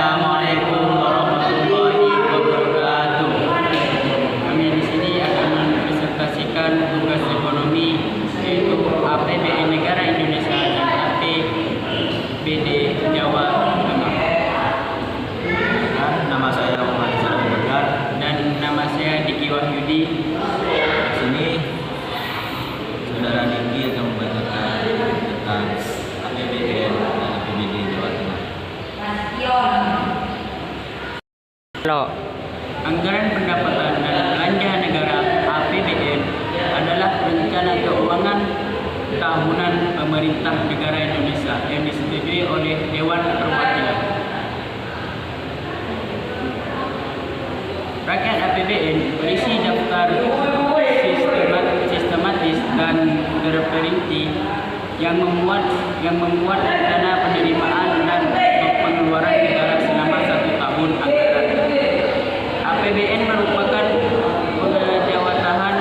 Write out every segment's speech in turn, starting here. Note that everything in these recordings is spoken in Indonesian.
Assalamualaikum warahmatullahi wabarakatuh. Kami di sini akan mempresentasikan tugas ekonomi yaitu APBN Negara Indonesia dan APBD Jawa Tengah. Dan nama saya Muhammad Salam Bakar. Dan nama saya Diki Wahyudi. Di sini Saudara Diki akan membacakan tentang APBN dan APBD Jawa Tengah. Halo. Anggaran pendapatan dan belanja negara APBN adalah rencana keuangan tahunan pemerintah negara Indonesia yang disetujui oleh Dewan Perwakilan. Rangkaian APBN berisi daftar sistematis dan terperinci yang memuat rencana penerimaan dan pengeluaran negara selama 1 tahun anggaran. APBN merupakan penjawatan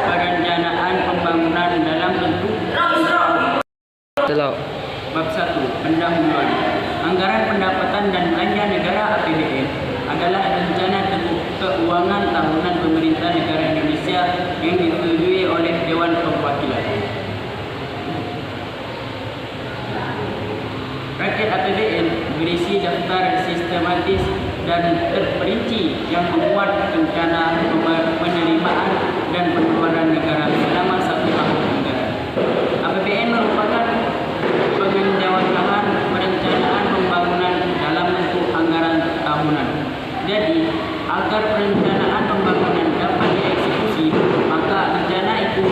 perencanaan pembangunan dalam bentuk Bab 1. Pendahuluan. Anggaran pendapatan dan belanja negara APBN adalah rencana keuangan tahunan pemerintah negara Indonesia yang disetujui oleh Dewan Perwakilan. Rangkaian APBN berisi daftar sistematis dan terperinci yang memuat rencana penerimaan dan pengeluaran negara selama 1 tahun anggaran. APBN merupakan penjawatan perencanaan pembangunan dalam bentuk anggaran tahunan. Jadi, agar perencanaan pembangunan dapat dieksekusi, maka rencana itu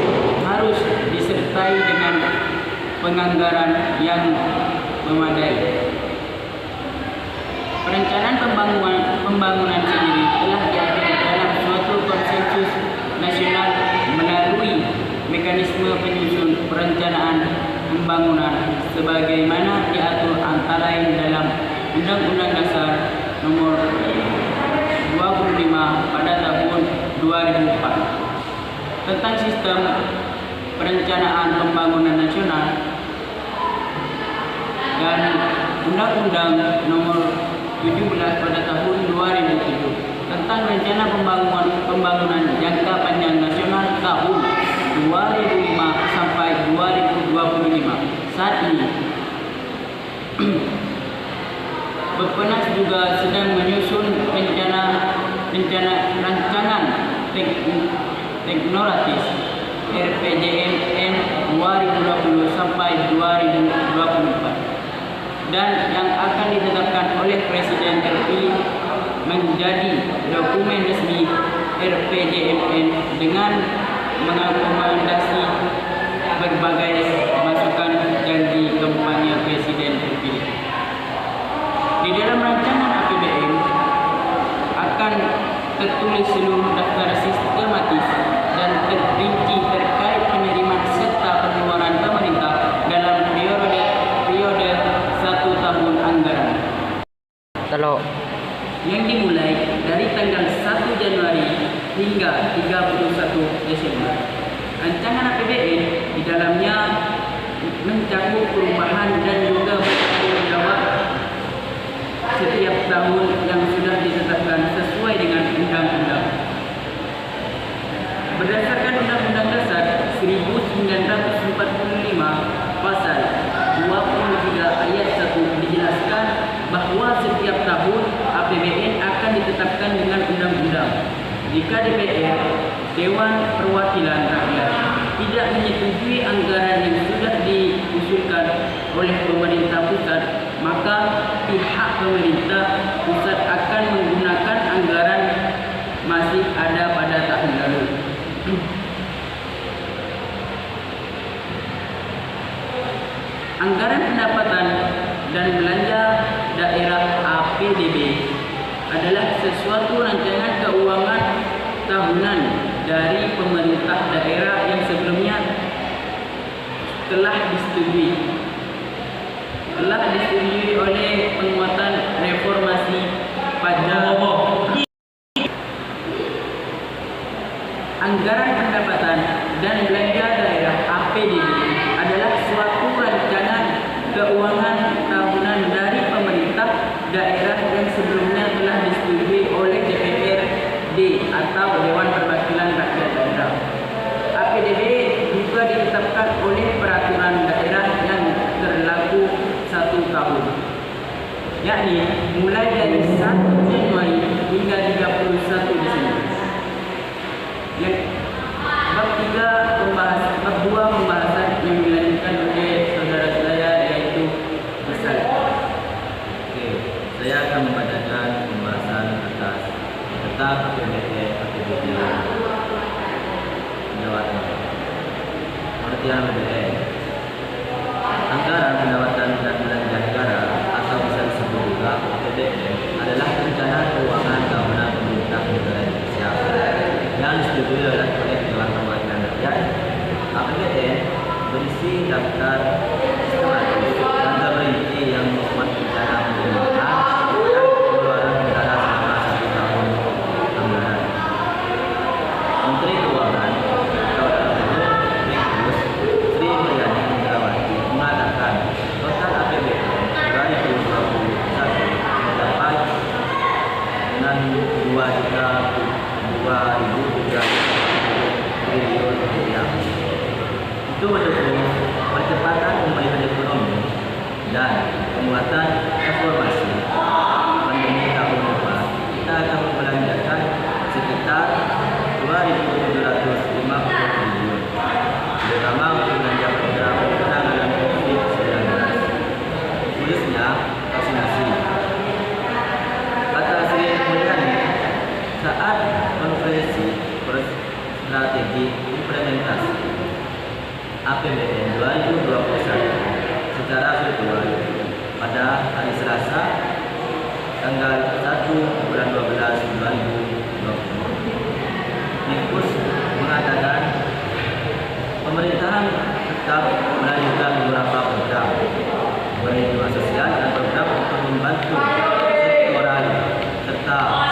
harus disertai dengan penganggaran yang memadai. Perencanaan pembangunan sendiri telah diatur dalam suatu konsensus nasional melalui mekanisme penyusun perencanaan pembangunan sebagaimana diatur antara lain dalam Undang-Undang Dasar Nomor 25 pada tahun 2004 tentang sistem perencanaan pembangunan nasional dan Undang-Undang Nomor 17 pada tahun 2007 tentang rencana pembangunan jangka panjang nasional tahun 2005 sampai 2025. Saat ini Beppenas juga sedang menyusun rancangan teknokratis RPJMN 2020 sampai 2024 dan yang akan ditetapkan oleh Presiden terpilih menjadi dokumen resmi RPJMN dengan mengakomodasi berbagai masukan janji kampanye Presiden terpilih. Di dalam rancangan APBN akan tertulis seluruh daftar sistematis dan terperinci terkait penerimaan serta pengeluaran pemerintah dalam periode 1 tahun anggaran. Yang dimulai dari tanggal 1 Januari hingga 31 Desember. Rancangan APBN di dalamnya mencakup perubahan dan juga bertanggung jawab setiap tahun yang sudah ditetapkan sesuai dengan undang-undang. Berdasarkan Undang-Undang Dasar 1945 Pasal 23 ayat 1 dijelaskan bahwa setiap tahun APBN akan ditetapkan dengan undang-undang. Jika DPR, Dewan Perwakilan Rakyat, tidak menyetujui anggaran yang sudah diusulkan oleh pemerintah pusat, maka pihak pemerintah pusat akan menggunakan anggaran masih ada pada tahun lalu. Anggaran pendapatan dan belanja daerah APBD adalah sesuatu rancangan keuangan tahunan dari pemerintah daerah yang sebelumnya telah disetujui oleh penguatan reformasi pajak. Anggaran pendapatan dan belanja daerah APBD adalah suatu rancangan keuangan tahunan dari pemerintah daerah yakni mulai dari 1 Januari hingga 31 Desember. Yang bab 2 pembahasan yang dilanjutkan oleh saudara saya yaitu misal. Oke, saya akan membacakan pembahasan atas tentang APBD Jawa Timur. Pengertian APBN. Anggaran pendapatan dan belanja negara atau bisa disebut juga APBN adalah rencana keuangan tahunan pemerintah negara Indonesia yang disetujui oleh Dewan Perwakilan Rakyat. APBN berisi daftar sistematis dan terperinci yang memuat rencana penerimaan dan pengeluaran negara selama 1 tahun anggaran. Menteri Keuangan atau dalam bentuk Menkus Sri Mulyani Indrawati mengatakan total APBN 2021 mencapai dengan 2.200 triliun rupiah. Itu mendukung percepatan pemulihan ekonomi dan penguatan reformasi. Pandemi tahun depan kita akan membelanjakan sekitar 2.750 triliun, terutama untuk belanja program penanganan COVID-19, khususnya vaksinasi. Kata Sri Mulyani saat konferensi strategi implementasi APBN 2021 secara virtual pada hari Selasa tanggal 1 bulan 12 2020. Menkus mengatakan pemerintahan tetap melanjutkan beberapa program perlindungan sosial dan program untuk membantu sektoral serta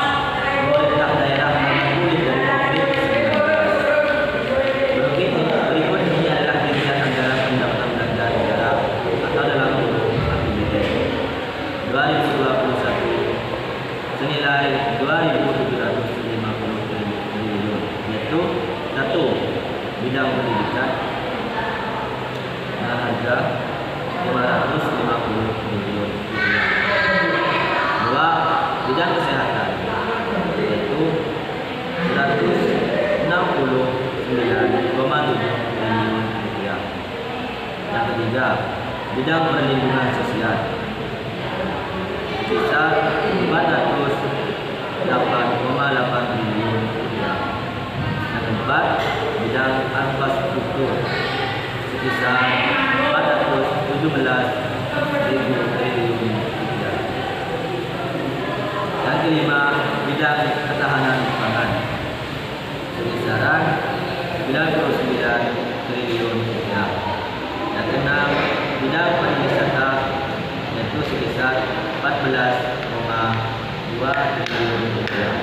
pemerintah daerah pulih dari COVID-19. Berikut ini adalah rincian anggaran pendapatan belanja negara atau dalam bentuk APBN 2021 senilai 2.750 triliun, yaitu 1. Bidang pendidikan dengan harga 550 triliun rupiah. 2. Bidang kesehatan yaitu 169,7 triliun rupiah. Yang ketiga, bidang perlindungan sosial sebesar 408,8 triliun rupiah. Yang keempat, bidang infrastruktur sebesar 417.000 triliun rupiah. Yang kelima, bidang ketahanan pangan sebesaran 99 triliun rupiah. Yang keenam, bidang pariwisata yaitu sebesar 14,2 triliun rupiah.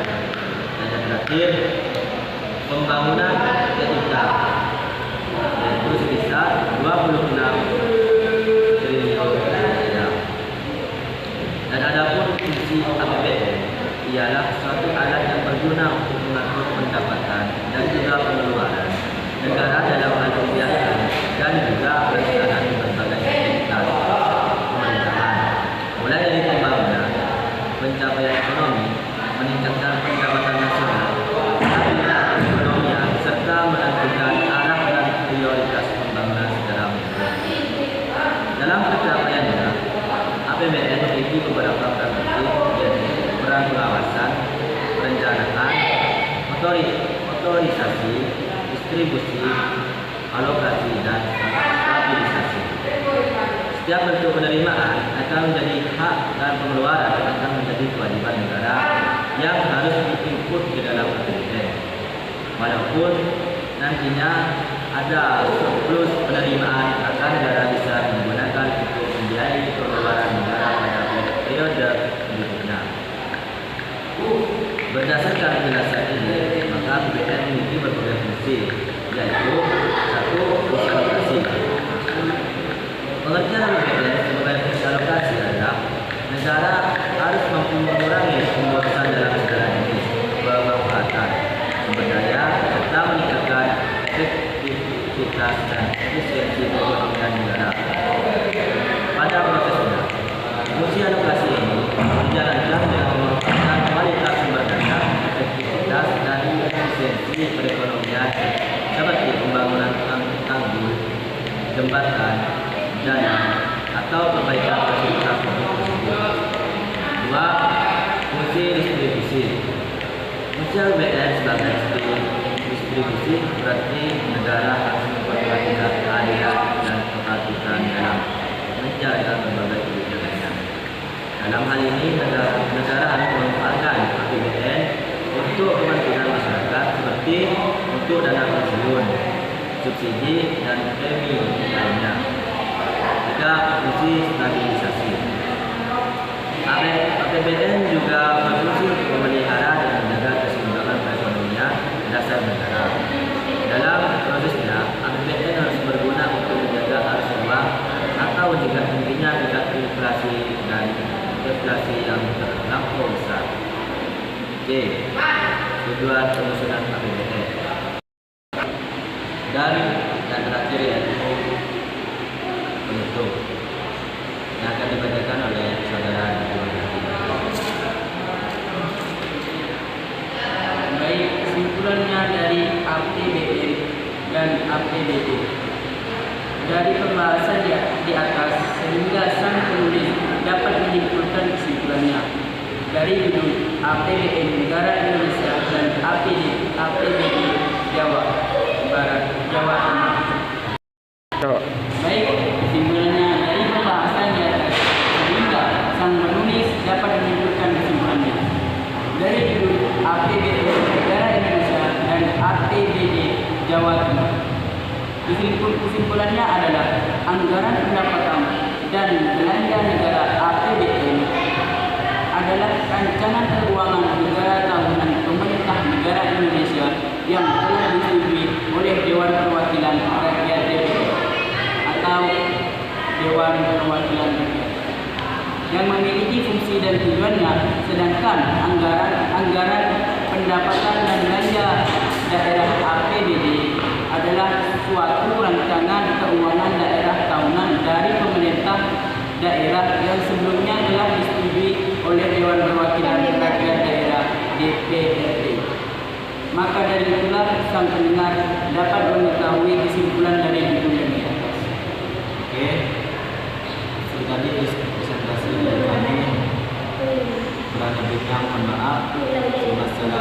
Dan yang terakhir, pembangunan TIK yaitu sebesar 26 triliun rupiah. Dan adapun fungsi APBN ialah suatu alat yang berguna untuk mengatur pendapatan dan juga pengeluaran negara dalam hal kebijakan dan juga pelaksanaan berbagai aktivitas pemerintahan, mulai dari pembangunan, pencapaian ekonomi, meningkatkan pendapatan nasional, stabilitas perekonomian, serta menentukan arah dan prioritas pembangunan secara mikro. Dalam pencapaiannya, APBN memiliki beberapa peran penting, yaitu peran pengawasan, perencanaan, otorisasi, distribusi, alokasi, dan stabilisasi. Setiap bentuk penerimaan akan menjadi hak dan pengeluaran akan menjadi kewajiban negara yang harus diinput ke dalam APBN. Walaupun nantinya ada surplus penerimaan, akan negara bisa menggunakan untuk membiayai pengeluaran negara pada periode berikutnya. Berdasarkan penjelasan ini, maka APBN memiliki berbagai fungsi, yaitu 1. Fungsi alokasi. Pengertian APBN sebagai fungsi alokasi adalah negara harus mampu mengurangi pemborosan dalam segala jenis pemanfaatan sumber daya serta meningkatkan efektivitas dan efisiensi perekonomian negara. Pada prosesnya, fungsi alokasi ini Kedua, fungsi distribusi. Fungsi APBN sebagai distribusi berarti negara harus memperhatikan keadilan dan ketertiban dalam menjalankan berbagai kebijakannya. Dalam hal ini, negara harus memanfaatkan APBN untuk kepentingan masyarakat seperti untuk dana pensiun, subsidi, dan premi lainnya. Tiga, fungsi stabilisasi. APBN juga berfungsi untuk memelihara dan menjaga keseimbangan perekonomian dasar negara. Dalam prosesnya, APBN harus berguna untuk menjaga arus uang atau mencegah tingginya tingkat inflasi dan deflasi yang terlampau besar. C. Tujuan penyusunan APBN. Dan yang terakhir yaitu penutup yang akan dibacakan oleh saudara Baik, kesimpulannya dari APBN dan APBD. Dari pembahasan di atas sehingga sang penulis dapat menyimpulkan kesimpulannya. Dari judul APBN Negara Indonesia dan APBD Jawa Barat, Jawa Tengah. Baik, kesimpulannya dari pembahasan di atas sehingga sang penulis dapat menyimpulkan kesimpulannya. Dari judul APBN Negara Indonesia dan APBD Jawa Tengah. Kesimpulannya adalah anggaran pendapatan dan belanja negara APBN adalah rancangan keuangan negara tahunan pemerintah negara Indonesia yang telah disetujui oleh Dewan Perwakilan Rakyat DPR atau Dewan Perwakilan Rakyat yang memiliki fungsi dan tujuannya, sedangkan anggaran pendapatan dan belanja daerah APBD adalah suatu rancangan keuangan daerah tahunan dari pemerintah daerah yang sebelumnya telah disetujui oleh Dewan Perwakilan Rakyat Daerah DPRD. Maka dari itulah sang pendengar dapat mengetahui kesimpulan dari judul yang di atas. Oke, tadi presentasi dari kami. Kurang lebihnya mohon maaf. Wassalamualaikum